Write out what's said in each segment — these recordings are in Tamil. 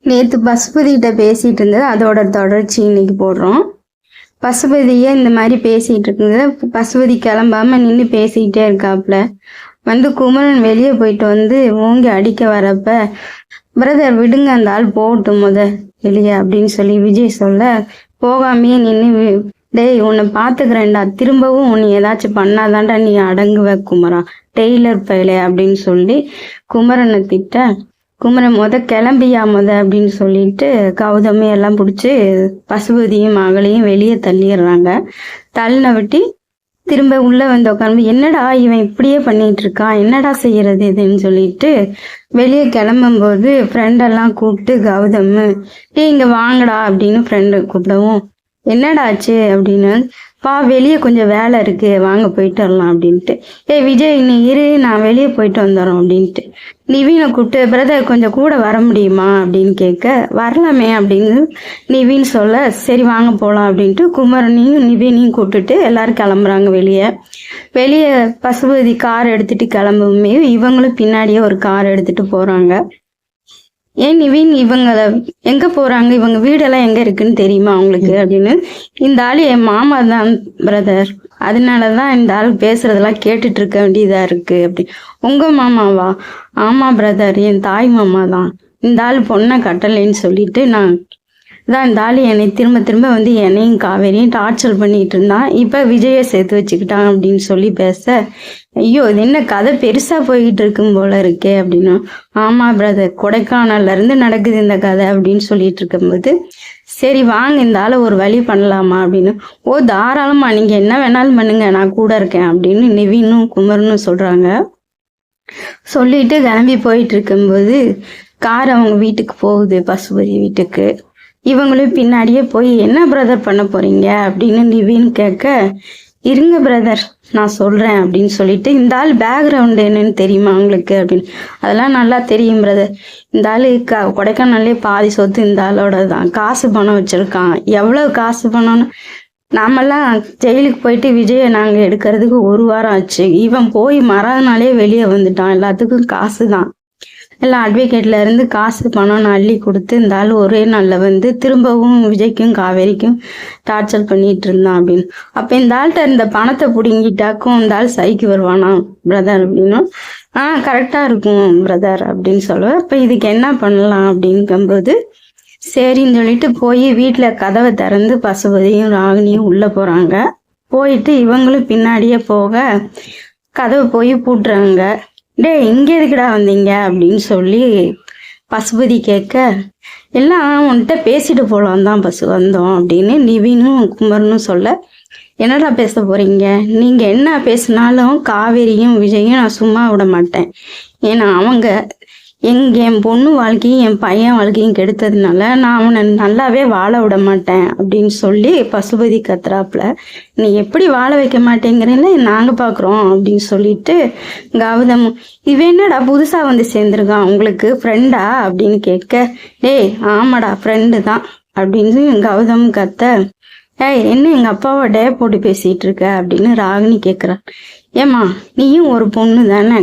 நேற்று பசுபதிகிட்ட பேசிகிட்டு இருந்தது, அதோட தொடர்ச்சி இன்னைக்கு போடுறோம். பசுபதியே இந்த மாதிரி பேசிகிட்டு இருக்குங்க. பசுபதி கிளம்பாம நின்று பேசிக்கிட்டே இருக்காப்புல. குமரன் வெளியே போயிட்டு ஓங்கி அடிக்க வரப்ப, பிரதர் விடுங்க, அந்த ஆள் போகட்டும் வெளியே அப்படின்னு சொல்லி விஜய் சொல்ல, போகாமையே நின்று, டேய் உன்னை பார்த்துக்கிறேன்டா, திரும்பவும் உன்னை ஏதாச்சும் பண்ணாதான்டா நீ அடங்குவ குமரா, டெய்லர் பயலே அப்படின்னு சொல்லி குமரனை திட்ட, குமரன் கிளம்பியா அப்படின்னு சொல்லிட்டு கௌதமி எல்லாம் பிடிச்சி பசுபதியும் மகளையும் வெளியே தள்ளிடுறாங்க. தள்ளின விட்டி திரும்ப உள்ள உட்காந்து, என்னடா இவன் இப்படியே பண்ணிட்டு இருக்கான், என்னடா செய்யறது இதுன்னு சொல்லிட்டு வெளியே கிளம்பும்போது ஃப்ரெண்டெல்லாம் கூப்பிட்டு கௌதம், இங்க வாங்கடா அப்படின்னு ஃப்ரெண்டு கூப்பிடவும், என்னடா ஆச்சு அப்படின்னு, வெளியே கொஞ்சம் வேலை இருக்கு, வாங்க போயிட்டு வரலாம் அப்படின்ட்டு. விஜய் நீ இரு, நான் வெளியே போயிட்டு வந்துடுறோம் அப்படின்ட்டு நிவீனை கூப்பிட்டு, பிரதர் கொஞ்சம் கூட வர முடியுமா அப்படின்னு கேட்க, வரலாமே அப்படின்னு நிவீன் சொல்ல, சரி வாங்க போகலாம் அப்படின்ட்டு குமரனையும் நிவீனையும் கூப்பிட்டுட்டு எல்லாரும் கிளம்புறாங்க வெளியே பசுபதி கார் எடுத்துட்டு கிளம்புமே இவங்களும் பின்னாடியே ஒரு கார் எடுத்துட்டு போறாங்க. ஏன் நிவீன் இவங்களை எங்க போறாங்க, இவங்க வீடெல்லாம் எங்க இருக்குன்னு தெரியுமா அவங்களுக்கு அப்படின்னு, இந்த ஆள் என் மாமா தான் பிரதர், அதனாலதான் இந்த ஆள் பேசுறதெல்லாம் கேட்டுட்டு இருக்க வேண்டியதா இருக்கு அப்படி. உங்க மாமாவா? ஆமா பிரதர், என் தாய் மாமா தான், இந்த ஆள் பொண்ணை கட்டலைன்னு சொல்லிட்டு நான் தான் இந்த ஆள் என்னை திரும்ப திரும்ப என்னையும் காவேரியும் டார்ச்சர் பண்ணிட்டு இருந்தான், இப்ப விஜயை சேர்த்து வச்சுக்கிட்டான் அப்படின்னு சொல்லி பேச, ஐயோ இது என்ன கதை பெருசா போய்கிட்டு இருக்கும் போல இருக்கே அப்படின்னா, ஆமா பிரதர், கொடைக்கானல்ல இருந்து நடக்குது இந்த கதை அப்படின்னு சொல்லிட்டு இருக்கும்போது, சரி வாங்க இந்த ஆளை ஒரு வழி பண்ணலாமா அப்படின்னு, தாராளமா நீங்க என்ன வேணாலும் பண்ணுங்க, நான் கூட இருக்கேன் அப்படின்னு நிவீனும் குமரனும் சொல்றாங்க. சொல்லிட்டு கிளம்பி போயிட்டு இருக்கும்போது கார் அவங்க வீட்டுக்கு போகுது, பசுபதி வீட்டுக்கு. இவங்களும் பின்னாடியே போய், என்ன பிரதர் பண்ண போறீங்க அப்படின்னு நிவீன் கேட்க, இருங்க பிரதர் நான் சொல்றேன் அப்படின்னு சொல்லிட்டு, இந்த ஆள் பேக்ரவுண்ட் என்னன்னு தெரியுமா உங்களுக்கு அப்படின்னு, அதெல்லாம் நல்லா தெரியும் பிரதர், இந்த ஆளு கொடைக்கானல்லே பாதி சொத்து இந்த ஆளோட தான், காசு பணம் வச்சிருக்கான், எவ்வளவு காசு பணம்னு, நாமெல்லாம் ஜெயிலுக்கு போயிட்டு விஜயை நாங்கள் எடுக்கிறதுக்கு 1 வாரம் ஆச்சு, இவன் போய் மறாதனாலே வெளியே வந்துட்டான், எல்லாத்துக்கும் காசு தான், எல்லாம் அட்வொகேட்ல இருந்து காசு பணம் அள்ளி கொடுத்து இந்த ஆள் ஒரே நாள்ல திரும்பவும் விஜய்க்கும் காவேரிக்கும் டார்ச்சர் பண்ணிட்டு இருந்தான் அப்படின்னு. அப்ப இந்த ஆள்கிட்ட இந்த பணத்தை பிடுங்கிட்டாக்கும் இந்த ஆள் சைக்கு வருவானா பிரதர் அப்படின்னும், கரெக்டா இருக்கும் பிரதர் அப்படின்னு சொல்லுவேன். அப்ப இதுக்கு என்ன பண்ணலாம் அப்படிங்கும்போது, சரின்னு சொல்லிட்டு போய் வீட்டுல கதவை திறந்து பசுபதியும் ராகினியும் உள்ள போறாங்க. போயிட்டு இவங்களும் பின்னாடியே போக கதவை போய் பூட்டுறாங்க. இங்க எதுக்குடா வந்தீங்க அப்படின்னு சொல்லி பசுபதி கேட்க, எல்லாம் உன்கிட்ட பேசிட்டு போலாம் தான் வந்தோம் அப்படின்னு நிவீனும் குமரனும் சொல்ல, என்னடா பேச போறீங்க, நீங்க என்ன பேசினாலும் காவேரியும் விஜயும் நான் சும்மா விட மாட்டேன், ஏன்னா அவங்க என் பொண்ணு வாழ்க்கையும் என் பையன் வாழ்க்கையும் கெடுத்ததுனால நான் அவனை நல்லாவே வாழ விட மாட்டேன் அப்படின்னு சொல்லி பசுபதி கத்துறாப்புல. நீ எப்படி வாழ வைக்க மாட்டேங்கிறீங்களே நாங்க பாக்குறோம் அப்படின்னு சொல்லிட்டு கௌதம், இவன் என்னடா புதுசா சேர்ந்திருக்கான், உங்களுக்கு ஃப்ரெண்டா அப்படின்னு கேட்க, ஆமாடா ஃப்ரெண்டு தான் அப்படின்னு கௌதம் கத்த, என்ன எங்க அப்பாவை டே போட்டு பேசிட்டு இருக்க அப்படின்னு ராகினி கேக்குறா. ஏமா நீயும் ஒரு பொண்ணு தானே,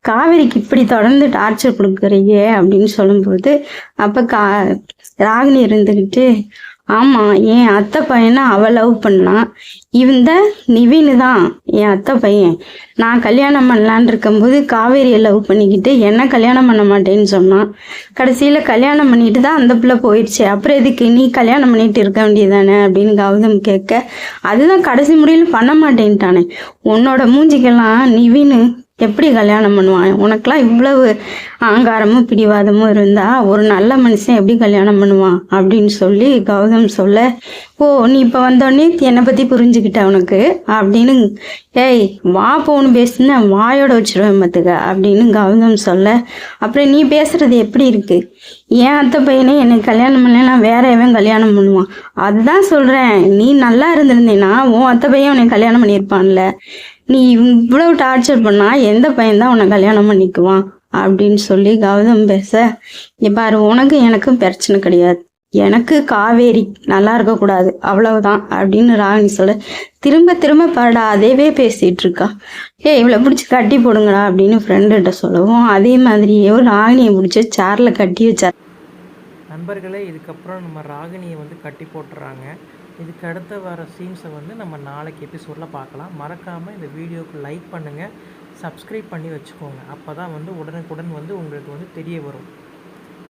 காவேரிக்கு இப்படி தொடர்ந்து டார்ச்சர் கொடுக்குறீங்க அப்படின்னு சொல்லும்போது, அப்ப ராகினி இருந்துகிட்டு, ஆமா என் அத்தை பையனை அவ லவ் பண்ணான், இந்த நிவீனு தான் என் அத்தை பையன், நான் கல்யாணம் பண்ணலான் இருக்கும்போது காவேரியை லவ் பண்ணிக்கிட்டு என்ன கல்யாணம் பண்ண மாட்டேன்னு சொன்னான், கடைசியில கல்யாணம் பண்ணிட்டு தான் அந்த பிள்ளை போயிடுச்சு, அப்புறம் எதுக்கு நீ கல்யாணம் பண்ணிட்டு இருக்க வேண்டியதானே அப்படின்னு கௌதம் கேட்க, அதுதான் கடைசி முடியல பண்ண மாட்டேன்ட்டானே, உன்னோட மூஞ்சிக்கெல்லாம் நிவீனு எப்படி கல்யாணம் பண்ணுவான், உனக்கெல்லாம் இவ்வளவு ஆங்காரமும் பிடிவாதமும் இருந்தா ஒரு நல்ல மனுஷன் எப்படி கல்யாணம் பண்ணுவான் அப்படின்னு சொல்லி கௌதம் சொல்ல, நீ இப்ப வந்தோடனே என்னை பத்தி புரிஞ்சுக்கிட்ட உனக்கு அப்படின்னு, வா போன்னு பேசுன வாயோட வச்சிருவேன் மத்துக்க அப்படின்னு கௌதம் சொல்ல, அப்புறம் நீ பேசுறது எப்படி இருக்கு, ஏன் அத்தை பையனே என்னை கல்யாணம் பண்ணல வேற எவன் கல்யாணம் பண்ணுவான், அதுதான் சொல்றேன், நீ நல்லா இருந்திருந்தேன்னா உன் அத்தை பையன் உன்னை கல்யாணம் பண்ணியிருப்பான்ல, நீ இவ்வளவு டார்ச்சர் பண்ணா எந்த பையன்தான் உன்னை கல்யாணம் பண்ணிக்குவான் அப்படின்னு சொல்லி கௌதம் பேச, பாரு உனக்கு எனக்கும் பிரச்சனை கிடையாது, எனக்கு காவேரி நல்லா இருக்கக்கூடாது அவ்வளவுதான் அப்படின்னு ராகினி சொல்ல, திரும்ப திரும்ப பாடா அதேவே பேசிட்டு இருக்கா, இவளை பிடிச்சி கட்டி போடுங்கடா அப்படின்னு ஃப்ரெண்டுகிட்ட சொல்லவும், அதே மாதிரியே ராகினியை பிடிச்சி சேர்ல கட்டி வச்சார். நண்பர்களே, இதுக்கப்புறம் நம்ம ராகினியை வந்து கட்டி போட்டுறாங்க. இதுக்கு அடுத்து வர சீன்ஸை வந்து நம்ம நாளைக்கு எபிசோடில் பார்க்கலாம். மறக்காமல் இந்த வீடியோவுக்கு லைக் பண்ணுங்கள், சப்ஸ்கிரைப் பண்ணி வச்சுக்கோங்க. அப்போ தான் வந்து உடனுக்குடன் வந்து உங்களுக்கு வந்து தெரிய வரும்.